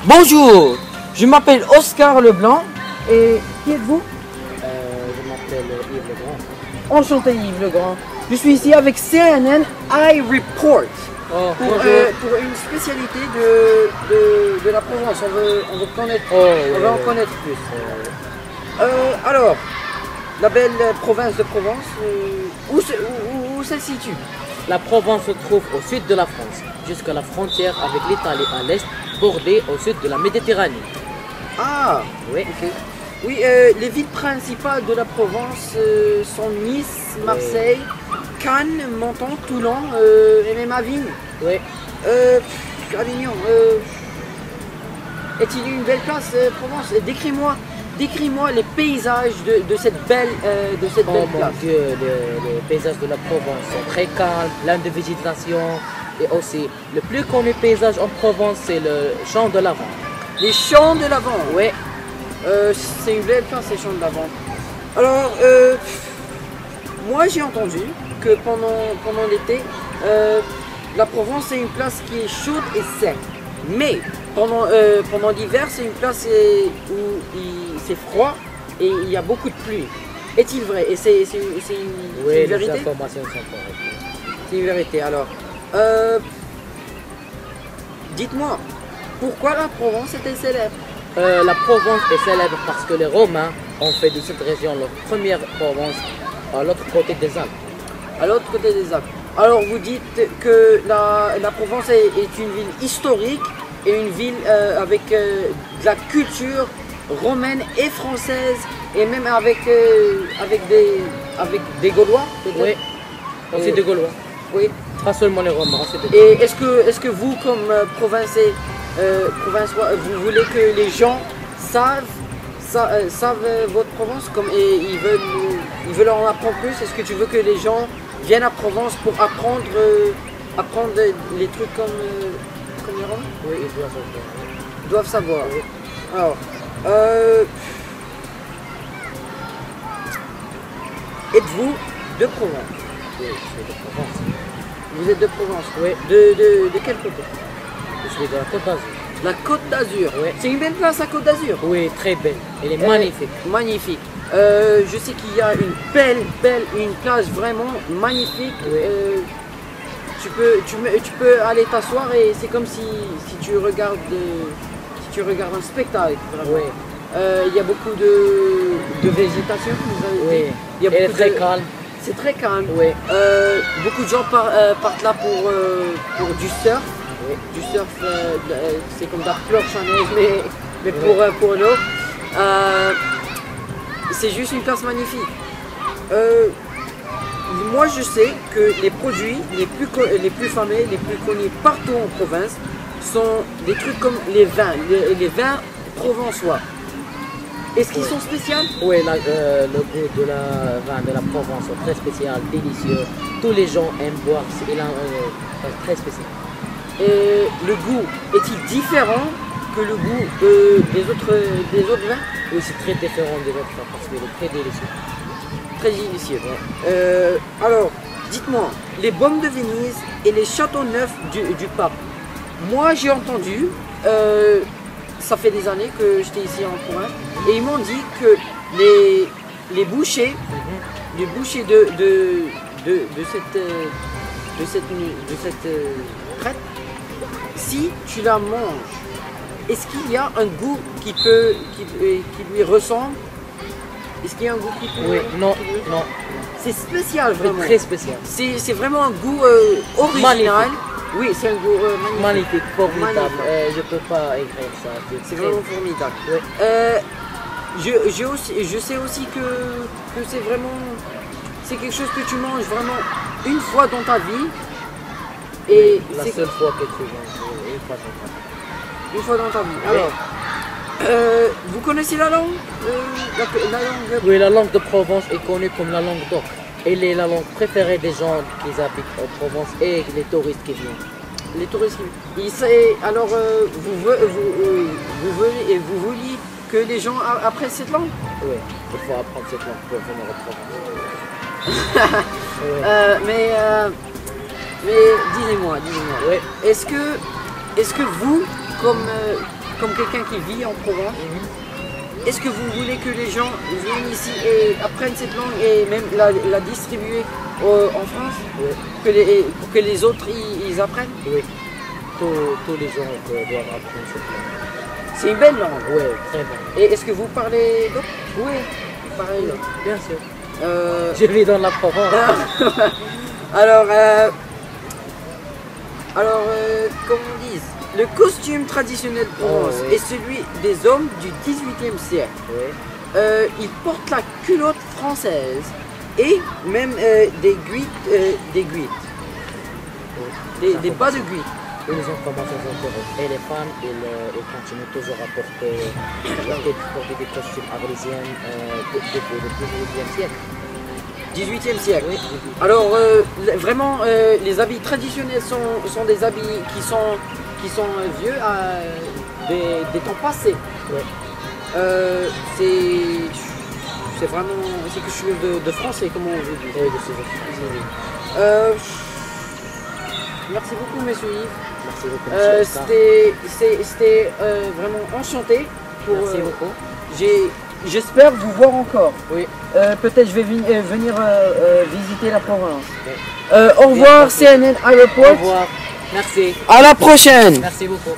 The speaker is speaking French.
Bonjour, je m'appelle Oscar Leblanc et qui êtes-vous? Je m'appelle Yves Legrand. Enchanté Yves Legrand. Je suis ici avec CNN iReport pour une spécialité de la Provence. On veut connaître, on veut en connaître plus. Alors, la belle province de Provence, où ça se situe? La Provence se trouve au sud de la France, jusqu'à la frontière avec l'Italie à l'est, bordée au sud de la Méditerranée. Ah, Oui. ok. Oui, les villes principales de la Provence sont Nice, Marseille, Cannes, Menton, Toulon et même Avignon. Oui. Avignon, est-il une belle place, Provence? Décris-moi les paysages de cette belle, Oh mon place. Dieu, les paysages de la Provence sont très calmes, pleins de végétation. Et aussi, le plus connu paysage en Provence, c'est le champ de lavande. Les champs de lavande. Oui. C'est une belle place, les champs de lavande. Alors, moi j'ai entendu que pendant l'été, la Provence c'est une place qui est chaude et sec. Mais pendant l'hiver, c'est une place où c'est froid et il y a beaucoup de pluie. Est-il vrai? Et c'est une Oui, les vérité? informations sont correctes. C'est une vérité. Alors, dites-moi, pourquoi la Provence est-elle célèbre? La Provence est célèbre parce que les Romains ont fait de cette région leur première Provence à l'autre côté des Alpes. À l'autre côté des Alpes. Alors vous dites que la Provence est une ville historique et une ville avec de la culture romaine et française et même avec des Gaulois peut-être? Oui, aussi des Gaulois. Oui. Pas seulement les Romains, aussi des Et est-ce que vous comme provinciaux, vous voulez que les gens savent votre Provence et ils veulent en apprendre plus? Est-ce que tu veux que les gens viennent à Provence pour apprendre les trucs comme les Romains? Oui, ils doivent savoir. Ils doivent savoir. Oui. Alors, êtes-vous de Provence? Oui, je suis de Provence. Vous êtes de Provence? Oui. De quel côté? Je suis de la Côte d'Azur. La Côte d'Azur. Oui. C'est une belle place, la Côte d'Azur. Oui, très belle. Elle est magnifique. Magnifique. Je sais qu'il y a une plage vraiment magnifique. Oui. Tu peux aller t'asseoir et c'est comme si tu regardes un spectacle. Vraiment. Oui. Il y a beaucoup de végétation. Vous avez dit. Oui. Il y a Elle est beaucoup très de- calme. C'est très calme. Oui. Beaucoup de gens partent là pour du surf. Oui. Du surf, c'est comme de la planche à neige, mais pour l'eau. C'est juste une place magnifique. Moi je sais que les produits les plus fameux, les plus connus partout en province sont des trucs comme les vins provençois. Est-ce qu'ils sont spéciaux? Oui, le goût de la vin de la Provence est très spécial, délicieux. Tous les gens aiment boire, c'est très spécial. Et le goût est-il différent que le goût des autres vins? Oui, c'est très différent des autres vins parce qu'il est très délicieux. Très délicieux. Alors, dites-moi, les baumes de Venise et les châteaux neufs du pape. Moi, j'ai entendu, ça fait des années que j'étais ici en province, et ils m'ont dit que les bouchers, les bouchers de cette crête, si tu la manges, est-ce qu'il y a un goût qui lui ressemble? Est-ce qu'il y a un goût qui peut... Oui, non, qui lui- non. C'est spécial C'est vraiment. très spécial. C'est vraiment un goût original. Oui, c'est un goût magnifique. Magnifique, formidable. Magnifique. Je ne peux pas écrire ça. C'est vraiment formidable. Oui. Je sais aussi que c'est quelque chose que tu manges vraiment une fois dans ta vie. Et La c'est seule fois que tu manges, une fois dans ta vie. une fois dans ta vie. Oui. Alors, vous connaissez la langue? La langue. Oui, la langue de Provence est connue comme la langue d'oc. Elle est la langue préférée des gens qui habitent en Provence et les touristes qui viennent. Les touristes. Alors, vous vouliez que les gens apprennent cette langue? Oui, il faut apprendre cette langue pour venir en Provence. Oui. Mais dis-moi, Oui. est-ce que vous, comme comme quelqu'un qui vit en Provence, Mhm. est-ce que vous voulez que les gens viennent ici et apprennent cette langue et même la distribuer en France Oui, pour que les autres ils apprennent? oui. Tous les gens doivent apprendre cette langue. C'est une belle langue. Oui, très bien. Et est-ce que vous parlez d'autres? Oui, Pareil. bien sûr. Euh, Je vis dans la Provence. alors, comment on dit, le costume traditionnel de Provence Oh, oui. est celui des hommes du XVIIIe siècle. Oui, Ils portent la culotte française et même des guides, oui. des bas de guide. Et les hommes commencent à s'interroger. Et les femmes, ils continuent toujours à porter des costumes arlésiens depuis le 18e siècle. 18e siècle. Oui, Alors vraiment, les habits traditionnels sont des habits qui sont vieux, des temps passés. oui. C'est vraiment quelque chose de français, comment on veut dire. Oui, de ces autres. Euh, merci beaucoup, monsieur Yves. Merci beaucoup, monsieur Oscar. C'était vraiment enchanté. Merci beaucoup. J'espère vous voir encore. Oui. Peut-être je vais venir visiter la Provence. Oui. Au revoir, CNN Au Airport. revoir. Merci. À la prochaine. Merci beaucoup.